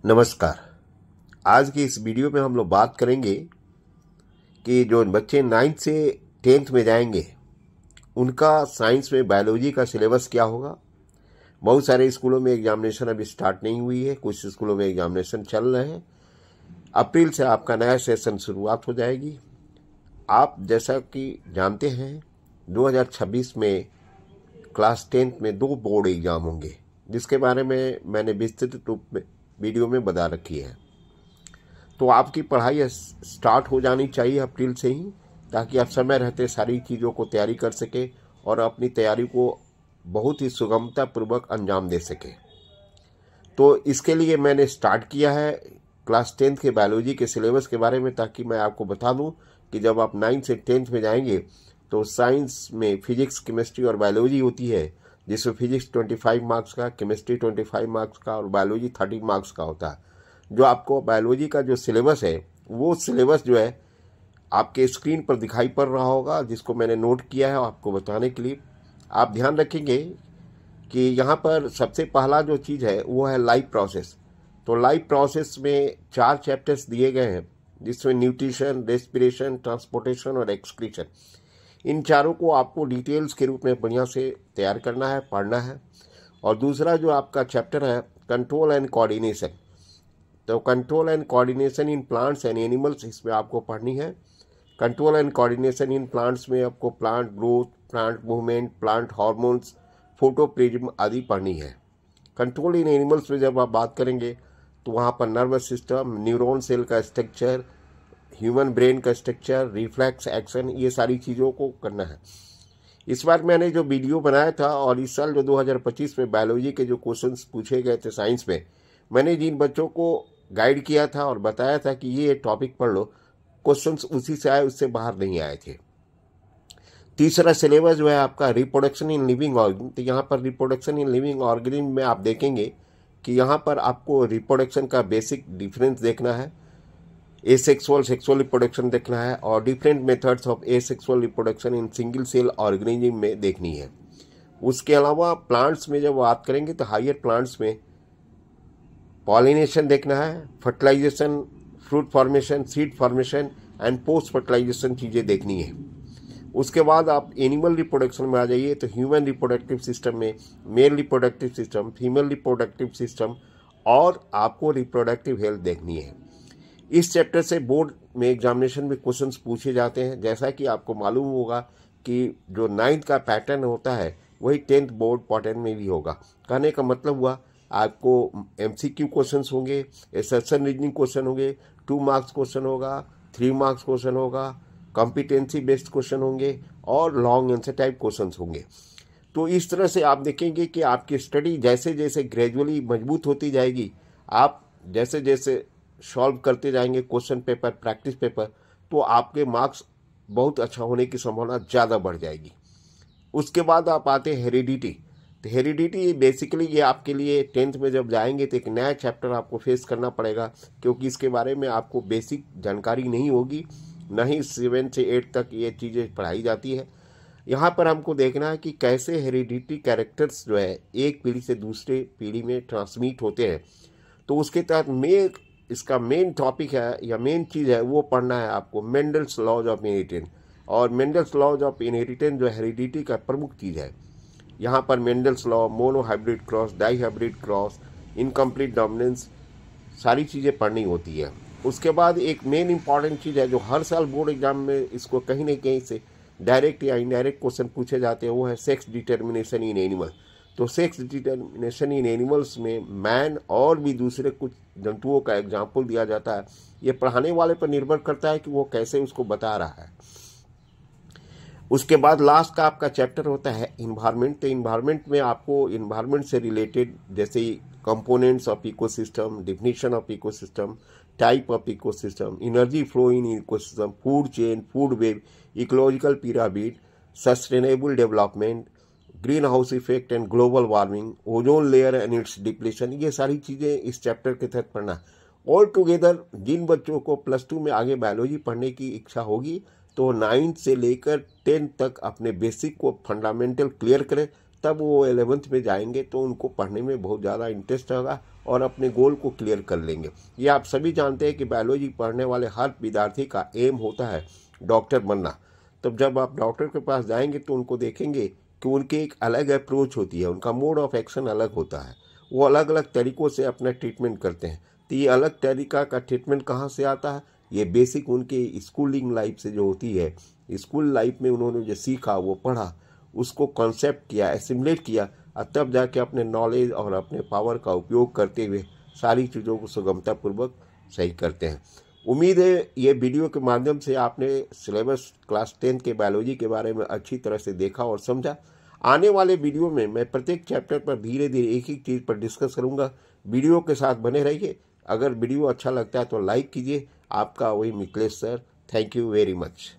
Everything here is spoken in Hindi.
नमस्कार। आज की इस वीडियो में हम लोग बात करेंगे कि जो बच्चे 9th से 10th में जाएंगे उनका साइंस में बायोलॉजी का सिलेबस क्या होगा। बहुत सारे स्कूलों में एग्जामिनेशन अभी स्टार्ट नहीं हुई है, कुछ स्कूलों में एग्जामिनेशन चल रहे हैं। अप्रैल से आपका नया सेशन शुरुआत हो जाएगी। आप जैसा कि जानते हैं 2026 में क्लास 10th में 2 बोर्ड एग्जाम होंगे, जिसके बारे में मैंने विस्तृत रूप में वीडियो में बता रखी है। तो आपकी पढ़ाई स्टार्ट हो जानी चाहिए अप्रैल से ही, ताकि आप समय रहते सारी चीज़ों को तैयारी कर सके और अपनी तैयारी को बहुत ही सुगमता पूर्वक अंजाम दे सके। तो इसके लिए मैंने स्टार्ट किया है क्लास 10th के बायोलॉजी के सिलेबस के बारे में, ताकि मैं आपको बता दूं कि जब आप 9th से 10th में जाएंगे तो साइंस में फिजिक्स, केमिस्ट्री और बायोलॉजी होती है, जिसमें फिजिक्स 25 मार्क्स का, केमिस्ट्री 25 मार्क्स का और बायोलॉजी 30 मार्क्स का होता है। जो आपको बायोलॉजी का जो सिलेबस है वो सिलेबस जो है आपके स्क्रीन पर दिखाई पड़ रहा होगा, जिसको मैंने नोट किया है आपको बताने के लिए। आप ध्यान रखेंगे कि यहाँ पर सबसे पहला जो चीज़ है वो है लाइफ प्रोसेस। तो लाइफ प्रोसेस में 4 चैप्टर्स दिए गए हैं, जिसमें न्यूट्रिशन, रेस्पिरेशन, ट्रांसपोर्टेशन और एक्सक्रीशन। इन चारों को आपको डिटेल्स के रूप में बढ़िया से तैयार करना है, पढ़ना है। और दूसरा जो आपका चैप्टर है कंट्रोल एंड कोऑर्डिनेशन, तो control and coordination in plants and animals, इसमें आपको पढ़नी है। Control and coordination in plants में आपको plant growth, plant movement, plant hormones, phototropism आदि पढ़नी है। कंट्रोल इन एनिमल्स में जब आप बात करेंगे तो वहाँ पर नर्वस सिस्टम, न्यूरॉन सेल का स्ट्रक्चर, ह्यूमन ब्रेन का स्ट्रक्चर, रिफ्लेक्स एक्शन, ये सारी चीज़ों को करना है। इस बार मैंने जो वीडियो बनाया था और इस साल जो 2025 में बायोलॉजी के जो क्वेश्चंस पूछे गए थे साइंस में, मैंने जिन बच्चों को गाइड किया था और बताया था कि ये टॉपिक पढ़ लो, क्वेश्चंस उसी से आए, उससे बाहर नहीं आए थे। तीसरा सिलेबस जो है आपका रिप्रोडक्शन इन लिविंग ऑर्गेनिज्म। तो यहाँ पर रिप्रोडक्शन इन लिविंग ऑर्गेनिज्म में आप देखेंगे कि यहाँ पर आपको रिप्रोडक्शन का बेसिक डिफरेंस देखना है, एसेक्सुअल सेक्सुअल रिप्रोडक्शन देखना है और different methods of asexual reproduction in single cell organism में देखनी है। उसके अलावा प्लांट्स में जब बात करेंगे तो हायर प्लांट्स में पॉलिनेशन देखना है, fertilization, fruit formation, seed formation and post fertilization चीज़ें देखनी है। उसके बाद आप एनिमल रिप्रोडक्शन में आ जाइए तो ह्यूमन रिप्रोडक्टिव सिस्टम में male reproductive system, female reproductive system और आपको रिप्रोडक्टिव हेल्थ देखनी है। इस चैप्टर से बोर्ड में एग्जामिनेशन में क्वेश्चंस पूछे जाते हैं। जैसा कि आपको मालूम होगा कि जो 9th का पैटर्न होता है वही 10th बोर्ड पैटर्न में भी होगा। कहने का मतलब हुआ आपको MCQ क्वेश्चंस होंगे, एसर्शन रीजनिंग क्वेश्चन होंगे, 2 मार्क्स क्वेश्चन होगा, 3 मार्क्स क्वेश्चन होगा, कॉम्पिटेंसी बेस्ड क्वेश्चन होंगे और लॉन्ग आंसर टाइप क्वेश्चन होंगे। तो इस तरह से आप देखेंगे कि आपकी स्टडी जैसे जैसे ग्रेजुअली मजबूत होती जाएगी, आप जैसे जैसे सॉल्व करते जाएंगे क्वेश्चन पेपर, प्रैक्टिस पेपर, तो आपके मार्क्स बहुत अच्छा होने की संभावना ज़्यादा बढ़ जाएगी। उसके बाद आप आते हैं हेरिडिटी। तो हेरिडिटी बेसिकली ये आपके लिए 10th में जब जाएंगे तो एक नया चैप्टर आपको फेस करना पड़ेगा, क्योंकि इसके बारे में आपको बेसिक जानकारी नहीं होगी, न ही 7 से 8 तक ये चीज़ें पढ़ाई जाती है। यहाँ पर हमको देखना है कि कैसे हेरिडिटी कैरेक्टर्स जो है एक पीढ़ी से दूसरे पीढ़ी में ट्रांसमिट होते हैं। तो उसके तहत इसका मेन टॉपिक है या मेन चीज़ है वो पढ़ना है आपको मेंडल्स लॉज ऑफ इनहेरिटेंस। और मेंडल्स लॉज ऑफ इनहेरिटेंस जो हेरिडिटी का प्रमुख चीज़ है। यहाँ पर Mendel's law, monohybrid cross, dihybrid cross, incomplete dominance, सारी चीज़ें पढ़नी होती है। उसके बाद एक मेन इंपॉर्टेंट चीज़ है जो हर साल बोर्ड एग्जाम में इसको कहीं न कहीं से डायरेक्ट या इनडायरेक्ट क्वेश्चन पूछे जाते हैं, वो है सेक्स डिटर्मिनेशन इन एनिमल। तो सेक्स डिटर्मिनेशन इन एनिमल्स में मैन और भी दूसरे कुछ जंतुओं का एग्जाम्पल दिया जाता है। ये पढ़ाने वाले पर निर्भर करता है कि वो कैसे उसको बता रहा है। उसके बाद लास्ट का आपका चैप्टर होता है इन्वायरमेंट। तो इन्वायरमेंट में आपको इन्वायरमेंट से रिलेटेड जैसे components of ecosystem, definition of ecosystem, type of ecosystem, energy flow in ecosystem, food chain, food web, ecological pyramid, sustainable development, green house effect and global warming, ozone layer and it's depletion, ये सारी चीज़ें इस चैप्टर के तहत पढ़ना। ऑल टुगेदर जिन बच्चों को +2 में आगे बायोलॉजी पढ़ने की इच्छा होगी तो 9th से लेकर 10th तक अपने बेसिक को फंडामेंटल क्लियर करें, तब वो 11th में जाएंगे तो उनको पढ़ने में बहुत ज़्यादा इंटरेस्ट होगा और अपने गोल को क्लियर कर लेंगे। ये आप सभी जानते हैं कि बायोलॉजी पढ़ने वाले हर विद्यार्थी का एम होता है डॉक्टर बनना। तब जब आप डॉक्टर के पास जाएंगे तो उनको देखेंगे कि उनकी एक अलग अप्रोच होती है, उनका मोड ऑफ एक्शन अलग होता है, वो अलग अलग तरीक़ों से अपना ट्रीटमेंट करते हैं। तो ये अलग तरीका का ट्रीटमेंट कहाँ से आता है? ये बेसिक उनके स्कूलिंग लाइफ से जो होती है, स्कूल लाइफ में उन्होंने जो सीखा वो पढ़ा, उसको कॉन्सेप्ट किया, एसिमुलेट किया और तब जाके अपने नॉलेज और अपने पावर का उपयोग करते हुए सारी चीज़ों को सुगमतापूर्वक सही करते हैं। उम्मीद है ये वीडियो के माध्यम से आपने सिलेबस क्लास 10 के बायोलॉजी के बारे में अच्छी तरह से देखा और समझा। आने वाले वीडियो में मैं प्रत्येक चैप्टर पर धीरे धीरे एक ही चीज़ पर डिस्कस करूंगा। वीडियो के साथ बने रहिए। अगर वीडियो अच्छा लगता है तो लाइक कीजिए। आपका वही Mithilesh sir. Thank you very much.